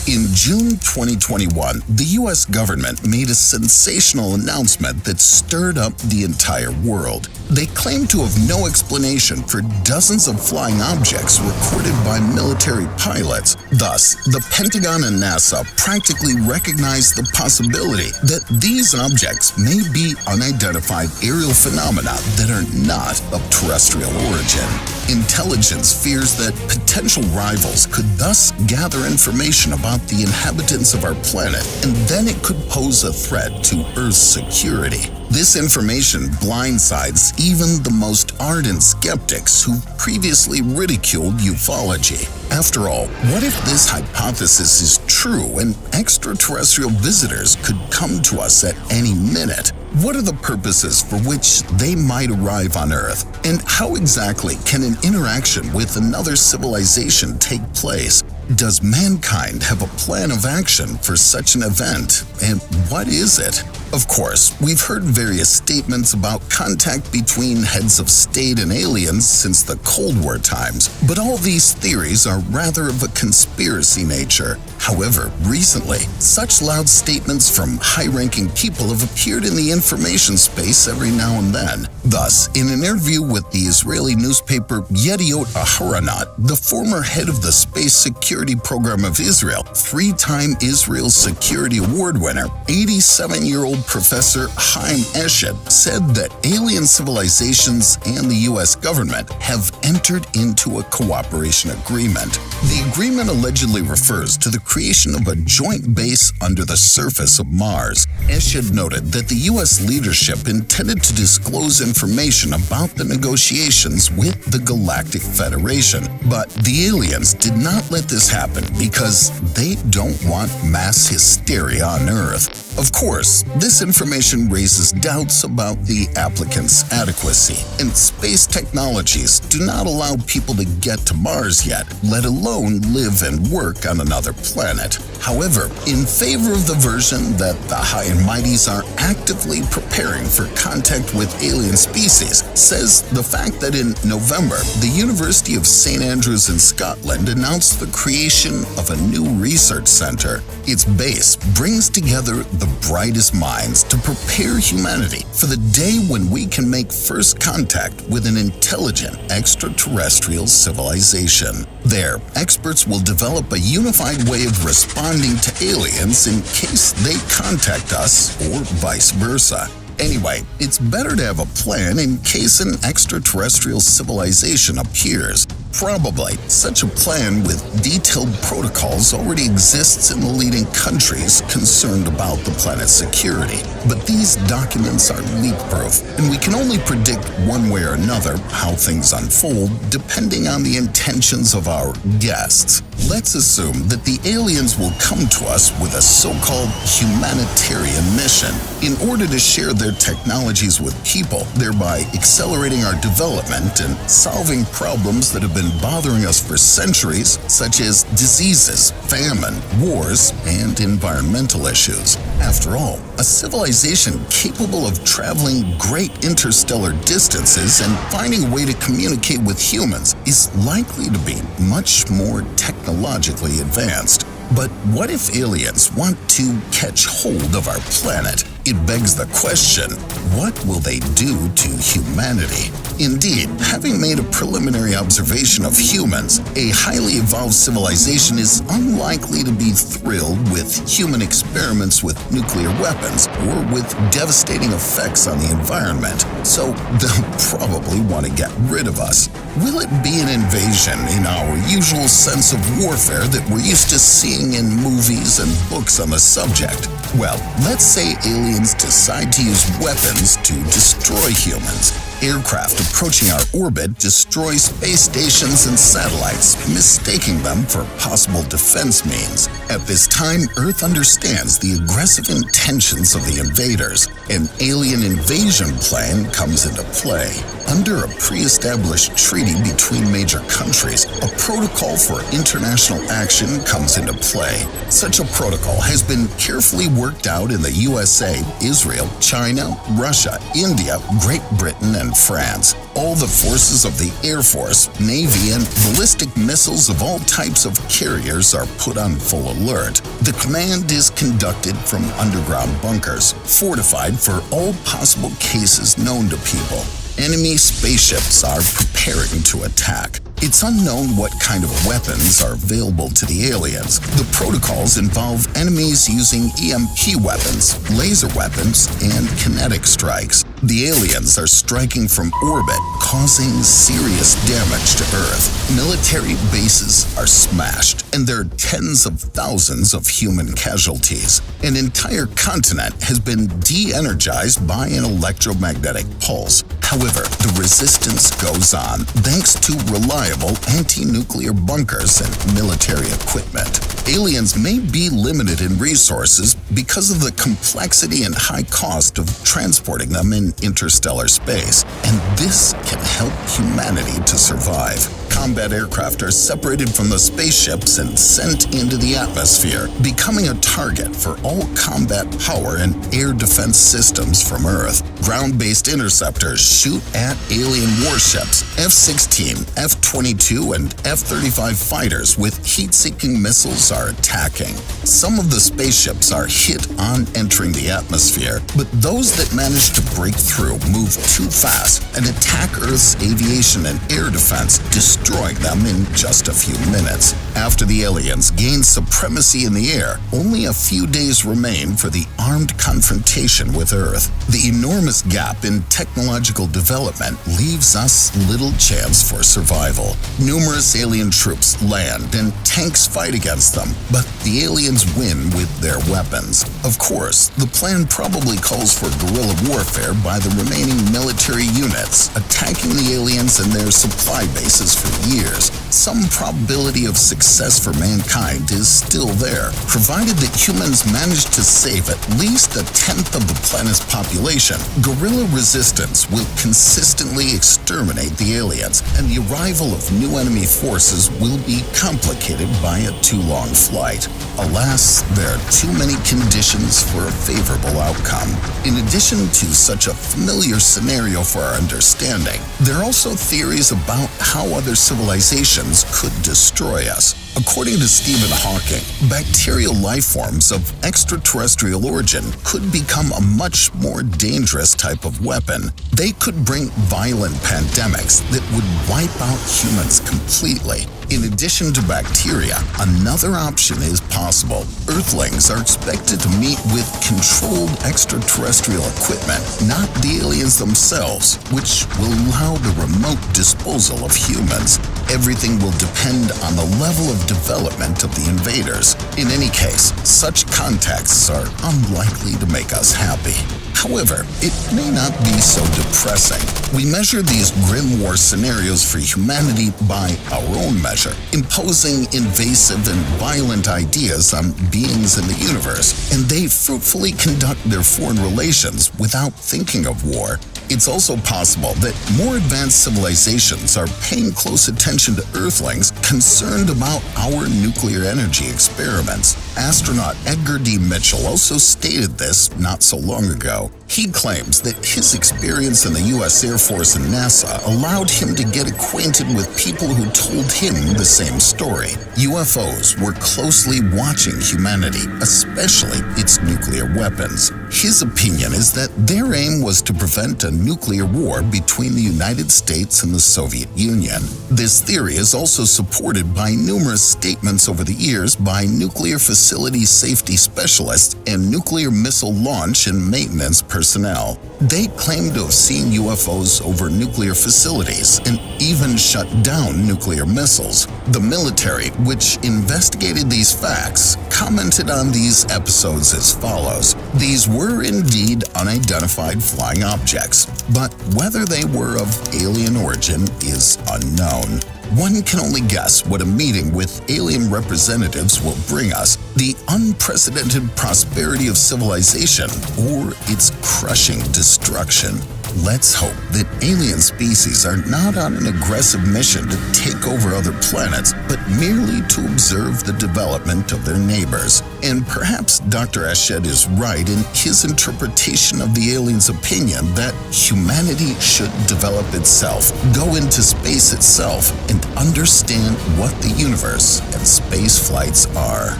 In June 2021, the U.S. government made a sensational announcement that stirred up the entire world. They claimed to have no explanation for dozens of flying objects recorded by military pilots. Thus, the Pentagon and NASA practically recognized the possibility that these objects may be unidentified aerial phenomena that are not of terrestrial origin. Intelligence fears that potential rivals could thus gather information about the inhabitants of our planet, and then it could pose a threat to Earth's security. This information blindsides even the most ardent skeptics who previously ridiculed ufology. After all, what if this hypothesis is true and extraterrestrial visitors could come to us at any minute? What are the purposes for which they might arrive on Earth? And how exactly can an interaction with another civilization take place? Does mankind have a plan of action for such an event? And what is it? Of course, we've heard various statements about contact between heads of state and aliens since the Cold War times, but all these theories are rather of a conspiracy nature. However, recently, such loud statements from high-ranking people have appeared in the information space every now and then. Thus, in an interview with the Israeli newspaper Yediot Aharonot, the former head of the Space Security Program of Israel, three-time Israel Security Award winner, 87-year-old Professor Chaim Eshed, said that alien civilizations and the U.S. government have entered into a cooperation agreement. The agreement allegedly refers to the creation of a joint base under the surface of Mars. Eshed noted that the U.S. leadership intended to disclose information about the negotiations with the Galactic Federation, but the aliens did not let this happen because they don't want mass hysteria on Earth. Of course, this information raises doubts about the applicant's adequacy, and space technologies do not allow people to get to Mars yet, let alone live and work on another planet. However, in favor of the version that the high and mighties are actively preparing for contact with alien species, says the fact that in November, the University of St. Andrews in Scotland announced the creation of a new research center. Its base brings together the brightest minds to prepare humanity for the day when we can make first contact with an intelligent extraterrestrial civilization. There, experts will develop a unified way of responding to aliens in case they contact us or vice versa. Anyway, it's better to have a plan in case an extraterrestrial civilization appears. Probably, such a plan with detailed protocols already exists in the leading countries concerned about the planet's security. But these documents are leak-proof, and we can only predict one way or another how things unfold depending on the intentions of our guests. Let's assume that the aliens will come to us with a so-called humanitarian mission in order to share their technologies with people, thereby accelerating our development and solving problems that have been bothering us for centuries, such as diseases, famine, wars, and environmental issues. After all, a civilization capable of traveling great interstellar distances and finding a way to communicate with humans is likely to be much more technologically advanced. But what if aliens want to catch hold of our planet? It begs the question, what will they do to humanity? Indeed, having made a preliminary observation of humans, a highly evolved civilization is unlikely to be thrilled with human experiments with nuclear weapons or with devastating effects on the environment, so they'll probably want to get rid of us. Will it be an invasion in our usual sense of warfare that we're used to seeing in movies and books on the subject? Well, let's say aliens decide to use weapons to destroy humans. Aircraft approaching our orbit destroy space stations and satellites, mistaking them for possible defense means. At this time, Earth understands the aggressive intentions of the invaders. An alien invasion plan comes into play. Under a pre-established treaty between major countries, a protocol for international action comes into play. Such a protocol has been carefully worked out in the USA, Israel, Israel, China, Russia, India, Great Britain, and France. All the forces of the Air Force, Navy, and ballistic missiles of all types of carriers are put on full alert. The command is conducted from underground bunkers, fortified for all possible cases known to people. Enemy spaceships are preparing to attack. It's unknown what kind of weapons are available to the aliens. The protocols involve enemies using EMP weapons, laser weapons, and kinetic strikes. The aliens are striking from orbit, causing serious damage to Earth. Military bases are smashed, and there are tens of thousands of human casualties. An entire continent has been de-energized by an electromagnetic pulse. However, the resistance goes on thanks to reliable anti-nuclear bunkers and military equipment. Aliens may be limited in resources because of the complexity and high cost of transporting them in interstellar space, and this can help humanity to survive. Combat aircraft are separated from the spaceships and sent into the atmosphere, becoming a target for all combat power and air defense systems from Earth. Ground-based interceptors shoot at alien warships. F-16, F-22, and F-35 fighters with heat-seeking missiles are attacking. Some of the spaceships are hit on entering the atmosphere, but those that manage to break through move too fast and attack Earth's aviation and air defense, destroying them in just a few minutes. After the aliens gain supremacy in the air, only a few days remain for the armed confrontation with Earth. The enormous gap in technological development leaves us little chance for survival. Numerous alien troops land and tanks fight against them, but the aliens win with their weapons. Of course, the plan probably calls for guerrilla warfare by the remaining military units, attacking the aliens and their supply bases for years. Some probability of success for mankind is still there, provided that humans manage to save at least a tenth of the planet's population. Guerrilla resistance will consistently exterminate the aliens, and the arrival of new enemy forces will be complicated by a too long flight. Alas, there are too many conditions for a favorable outcome. In addition to such a familiar scenario for our understanding, there are also theories about how other civilizations could destroy us. According to Stephen Hawking, bacterial life forms of extraterrestrial origin could become a much more dangerous type of weapon. They could bring violent pandemics that would wipe out humans completely. In addition to bacteria, another option is possible. Earthlings are expected to meet with controlled extraterrestrial equipment, not the aliens themselves, which will allow the remote disposal of humans. Everything will depend on the level of development of the invaders. In any case, such contacts are unlikely to make us happy. However, it may not be so depressing. We measure these grim war scenarios for humanity by our own measure, imposing invasive and violent ideas on beings in the universe, and they fruitfully conduct their foreign relations without thinking of war. It's also possible that more advanced civilizations are paying close attention to Earthlings concerned about our nuclear energy experiments. Astronaut Edgar D. Mitchell also stated this not so long ago. He claims that his experience in the U.S. Air Force and NASA allowed him to get acquainted with people who told him the same story. UFOs were closely watching humanity, especially its nuclear weapons. His opinion is that their aim was to prevent a nuclear war between the United States and the Soviet Union. This theory is also supported by numerous statements over the years by nuclear facility safety specialists and nuclear missile launch and maintenance personnel. They claim to have seen UFOs over nuclear facilities and even shut down nuclear missiles. The military, which investigated these facts, commented on these episodes as follows. These were indeed unidentified flying objects, but whether they were of alien origin is unknown. One can only guess what a meeting with alien representatives will bring us, the unprecedented prosperity of civilization or its crushing destruction. Let's hope that alien species are not on an aggressive mission to take over other planets, but merely to observe the development of their neighbors. And perhaps Dr. Ashed is right in his interpretation of the aliens' opinion that humanity should develop itself, go into space itself, and understand what the universe and space flights are.